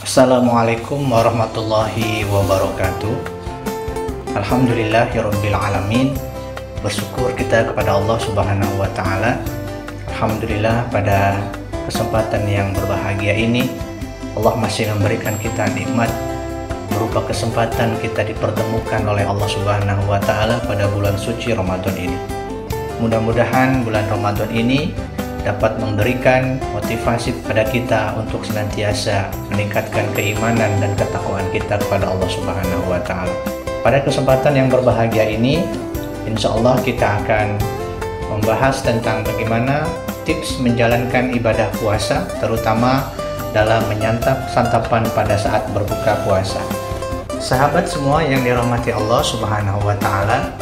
Assalamualaikum warahmatullahi wabarakatuh. Alhamdulillahirabbil alamin. Bersyukur kita kepada Allah Subhanahu wa taala. Alhamdulillah, pada kesempatan yang berbahagia ini Allah masih memberikan kita nikmat berupa kesempatan kita dipertemukan oleh Allah Subhanahu wa taala pada bulan suci Ramadan ini. Mudah-mudahan bulan Ramadan ini dapat memberikan motivasi kepada kita untuk senantiasa meningkatkan keimanan dan ketakwaan kita kepada Allah Subhanahu wa taala. Pada kesempatan yang berbahagia ini, insya Allah kita akan membahas tentang bagaimana tips menjalankan ibadah puasa, terutama dalam menyantap santapan pada saat berbuka puasa. Sahabat semua yang dirahmati Allah Subhanahu wa taala,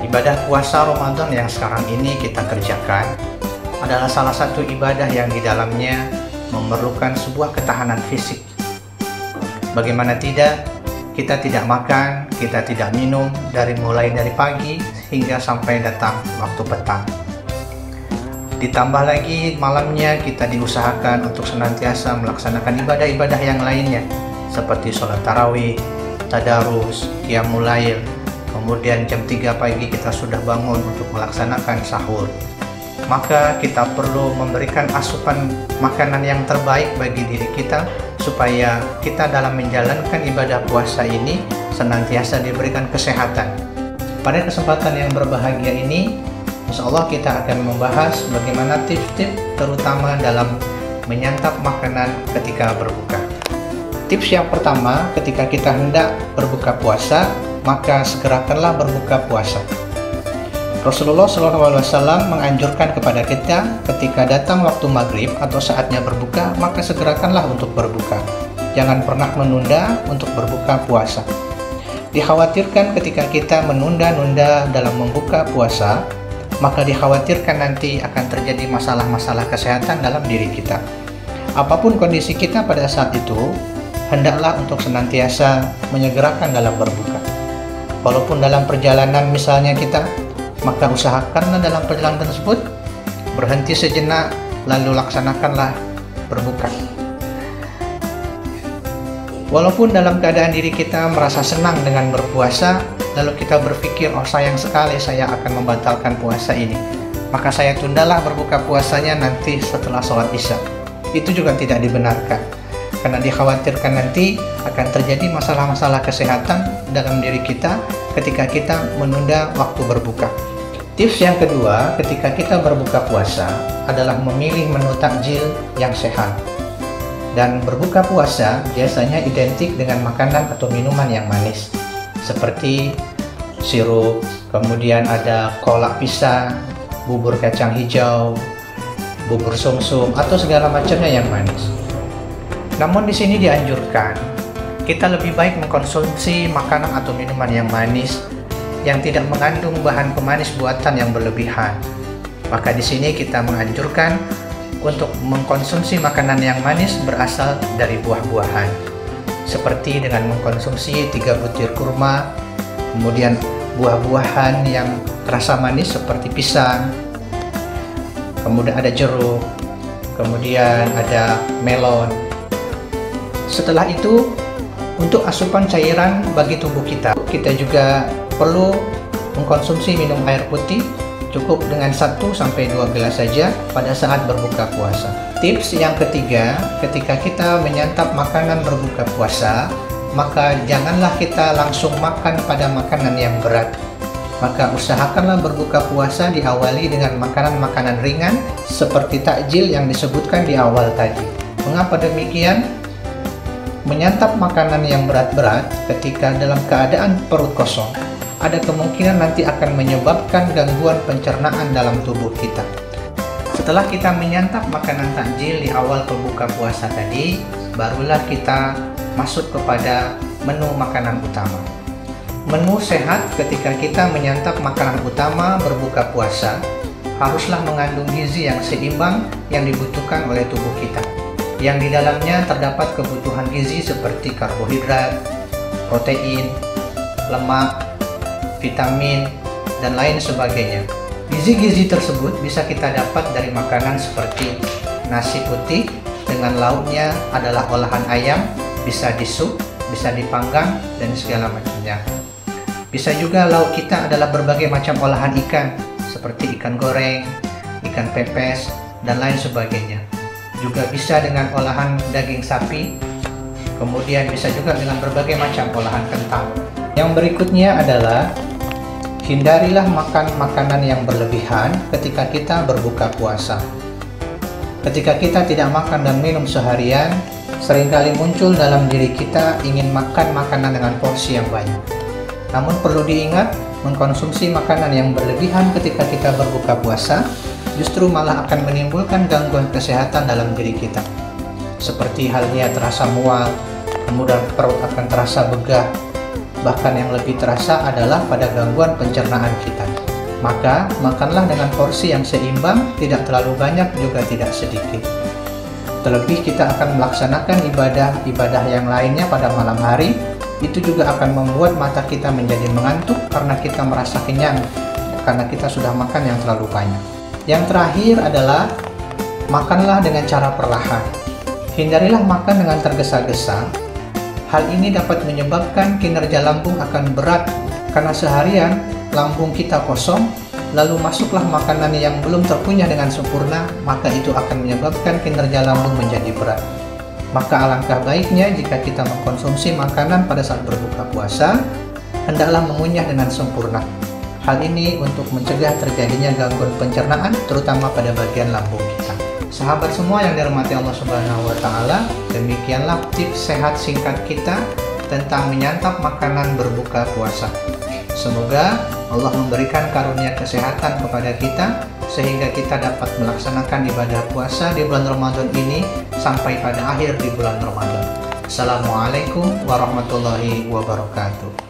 ibadah puasa Ramadan yang sekarang ini kita kerjakan adalah salah satu ibadah yang di dalamnya memerlukan sebuah ketahanan fisik. Bagaimana tidak, kita tidak makan, kita tidak minum mulai dari pagi hingga sampai datang waktu petang. Ditambah lagi malamnya kita diusahakan untuk senantiasa melaksanakan ibadah-ibadah yang lainnya seperti sholat tarawih, tadarus, qiyamul lail. Kemudian jam 3 pagi kita sudah bangun untuk melaksanakan sahur. Maka kita perlu memberikan asupan makanan yang terbaik bagi diri kita supaya kita dalam menjalankan ibadah puasa ini senantiasa diberikan kesehatan. Pada kesempatan yang berbahagia ini, insya Allah kita akan membahas bagaimana tips-tips terutama dalam menyantap makanan ketika berbuka. Tips yang pertama, ketika kita hendak berbuka puasa, maka segerakanlah berbuka puasa. Rasulullah SAW menganjurkan kepada kita ketika datang waktu maghrib atau saatnya berbuka, maka segerakanlah untuk berbuka. Jangan pernah menunda untuk berbuka puasa. Dikhawatirkan ketika kita menunda-nunda dalam membuka puasa, maka dikhawatirkan nanti akan terjadi masalah-masalah kesehatan dalam diri kita. Apapun kondisi kita pada saat itu, hendaklah untuk senantiasa menyegerakan dalam berbuka. Walaupun dalam perjalanan misalnya kita, maka usahakanlah dalam perjalanan tersebut berhenti sejenak, lalu laksanakanlah berbuka. Walaupun dalam keadaan diri kita merasa senang dengan berpuasa, lalu kita berpikir, oh sayang sekali saya akan membatalkan puasa ini, maka saya tundalah berbuka puasanya nanti setelah sholat isya. Itu juga tidak dibenarkan, karena dikhawatirkan nanti akan terjadi masalah-masalah kesehatan dalam diri kita ketika kita menunda waktu berbuka. Tips yang kedua ketika kita berbuka puasa adalah memilih menu takjil yang sehat. Dan berbuka puasa biasanya identik dengan makanan atau minuman yang manis seperti sirup, kemudian ada kolak pisang, bubur kacang hijau, bubur sumsum, atau segala macamnya yang manis. Namun di sini dianjurkan kita lebih baik mengkonsumsi makanan atau minuman yang manis yang tidak mengandung bahan pemanis buatan yang berlebihan. Maka di sini kita menganjurkan untuk mengkonsumsi makanan yang manis berasal dari buah-buahan, seperti dengan mengkonsumsi 3 butir kurma, kemudian buah-buahan yang rasa manis seperti pisang, kemudian ada jeruk, kemudian ada melon. Setelah itu, untuk asupan cairan bagi tubuh kita juga perlu mengkonsumsi minum air putih cukup dengan 1-2 gelas saja pada saat berbuka puasa. Tips yang ketiga, ketika kita menyantap makanan berbuka puasa, maka janganlah kita langsung makan pada makanan yang berat. Maka usahakanlah berbuka puasa diawali dengan makanan-makanan ringan seperti takjil yang disebutkan di awal tadi. Mengapa demikian? Menyantap makanan yang berat-berat ketika dalam keadaan perut kosong ada kemungkinan nanti akan menyebabkan gangguan pencernaan dalam tubuh kita. Setelah kita menyantap makanan takjil di awal berbuka puasa tadi, barulah kita masuk kepada menu makanan utama. Menu sehat ketika kita menyantap makanan utama berbuka puasa haruslah mengandung gizi yang seimbang yang dibutuhkan oleh tubuh kita, yang di dalamnya terdapat kebutuhan gizi seperti karbohidrat, protein, lemak, vitamin, dan lain sebagainya. Gizi-gizi tersebut bisa kita dapat dari makanan seperti nasi putih, dengan lauknya adalah olahan ayam, bisa disup, bisa dipanggang, dan segala macamnya. Bisa juga lauk kita adalah berbagai macam olahan ikan, seperti ikan goreng, ikan pepes, dan lain sebagainya. Juga bisa dengan olahan daging sapi, kemudian bisa juga dengan berbagai macam olahan kentang. Yang berikutnya adalah hindarilah makan makanan yang berlebihan ketika kita berbuka puasa. Ketika kita tidak makan dan minum seharian, seringkali muncul dalam diri kita ingin makan makanan dengan porsi yang banyak. Namun perlu diingat, mengkonsumsi makanan yang berlebihan ketika kita berbuka puasa justru malah akan menimbulkan gangguan kesehatan dalam diri kita. Seperti halnya terasa mual, kemudian perut akan terasa begah. Bahkan yang lebih terasa adalah pada gangguan pencernaan kita. Maka, makanlah dengan porsi yang seimbang, tidak terlalu banyak juga tidak sedikit. Terlebih kita akan melaksanakan ibadah-ibadah yang lainnya pada malam hari, itu juga akan membuat mata kita menjadi mengantuk karena kita merasa kenyang, karena kita sudah makan yang terlalu banyak. Yang terakhir adalah, makanlah dengan cara perlahan. Hindarilah makan dengan tergesa-gesa. Hal ini dapat menyebabkan kinerja lambung akan berat, karena seharian lambung kita kosong, lalu masuklah makanan yang belum terkunyah dengan sempurna, maka itu akan menyebabkan kinerja lambung menjadi berat. Maka alangkah baiknya jika kita mengkonsumsi makanan pada saat berbuka puasa, hendaklah mengunyah dengan sempurna. Hal ini untuk mencegah terjadinya gangguan pencernaan, terutama pada bagian lambung kita. Sahabat semua yang dirahmati Allah Subhanahu wa Ta'ala, demikianlah tips sehat singkat kita tentang menyantap makanan berbuka puasa. Semoga Allah memberikan karunia kesehatan kepada kita sehingga kita dapat melaksanakan ibadah puasa di bulan Ramadan ini sampai pada akhir di bulan Ramadan. Assalamualaikum warahmatullahi wabarakatuh.